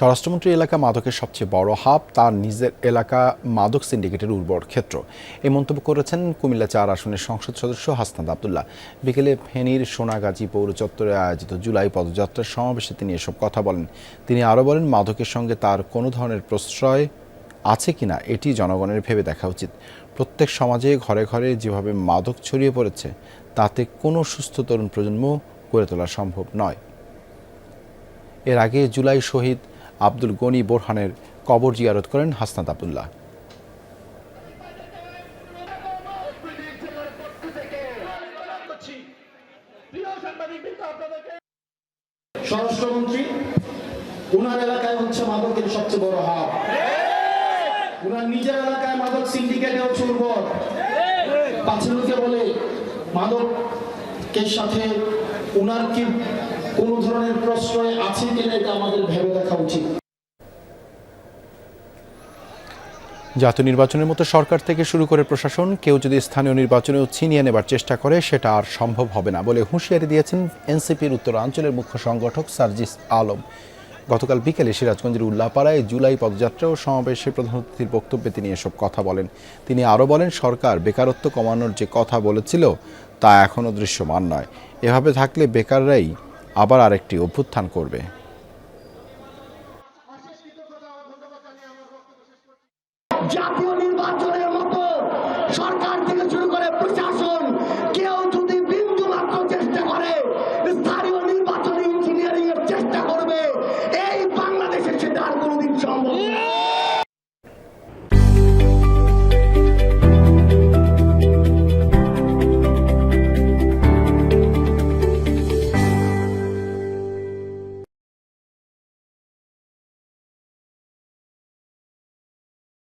স্বরাষ্ট্রমন্ত্রী এলাকা মাদকের সবচেয়ে বড় হাব তার নিজের এলাকা মাদক সিন্ডিকেটের উর্বর ক্ষেত্র। এই মন্তব্য করেছেন কুমিল্লা ৪ আসনের সংসদ সদস্য হাসনাত আবদুল্লাহ। বিকেলে ফেনীর সোনাগাজী পৌর চত্বরে আয়োজিত জুলাই পদযাত্রার সমাবেশে তিনি এসব কথা বলেন। তিনি আরও বলেন, মাদকের সঙ্গে তার কোনো ধরনের প্রশ্রয় আছে কিনা এটি জনগণের ভেবে দেখা উচিত। প্রত্যেক সমাজে ঘরে ঘরে যেভাবে মাদক ছড়িয়ে পড়েছে তাতে কোনো সুস্থ তরুণ প্রজন্ম গড়ে তোলা সম্ভব নয়। এর আগে জুলাই শহীদ আব্দুল গনি বোরহানের কবর জিয়ারত করেন হাসনাত আবদুল্লাহ। স্বরাষ্ট্রমন্ত্রী উনার এলাকায় হচ্ছে মাদকের সবচেয়ে বড় হাব, উনার নিজের এলাকায় মাদক সিন্ডিকেটেও চুরবর। পাছে লোকে বলে মাদকের সাথে উনার কি কোনো ধরনের প্রশ্রয় আছে কিনা এটা আমাদের ভেবে দেখা উচিত। জাতীয় নির্বাচনের মতো সরকার থেকে শুরু করে প্রশাসন কেউ যদি স্থানীয় নির্বাচনেও ছিনিয়ে নেবার চেষ্টা করে সেটা আর সম্ভব হবে না বলে হুঁশিয়ারি দিয়েছেন এনসিপির উত্তরাঞ্চলের মুখ্য সংগঠক সার্জিস আলম। গতকাল বিকেলে সিরাজগঞ্জের উল্লাপাড়ায় জুলাই পদযাত্রা ও সমাবেশে প্রধান অতিথির বক্তব্যে তিনি এসব কথা বলেন। তিনি আরও বলেন, সরকার বেকারত্ব কমানোর যে কথা বলেছিল তা এখনও দৃশ্যমান নয়। এভাবে থাকলে বেকাররাই আবার আরেকটি অভ্যুত্থান করবে। জাতীয় নির্বাচনের